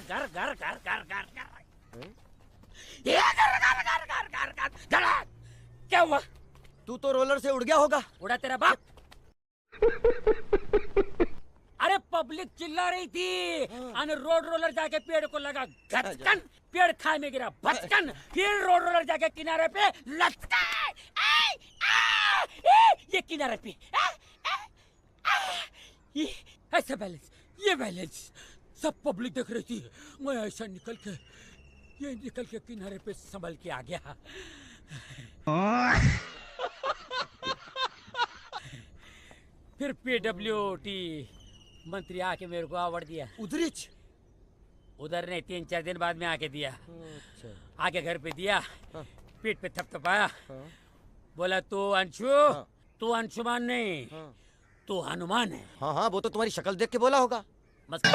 घर घर घर घर घर घर ये घर घर घर घर घर घर घर। क्या हुआ? तू तो रोलर से उड़ गया होगा। उड़ा तेरा बाप। अरे पब्लिक चिल्ला रही थी और रोड रोलर जाके पेड़ को लगा गचकन, पेड़ खाई में गिरा बचकन, फिर रोड रोलर जाके किनारे पे लटका। ये किनारे पे ये ऐसा बैलेंस, ये बैलेंस सब पब्लिक देख रही थी। मैं ऐसा निकल के किनारे पे संभल के आ गया। फिर पीडब्ल्यूटी मंत्री आके मेरे को अवार्ड दिया। उधरीच उधर नहीं, 3-4 दिन बाद में आके दिया। अच्छा। आके घर पे दिया, पीठ पे थपथपाया, बोला तू अंशु, तू अंशुमान नहीं, तू हनुमान है। हाँ हाँ, वो तो तुम्हारी शक्ल देख के बोला होगा। मस्त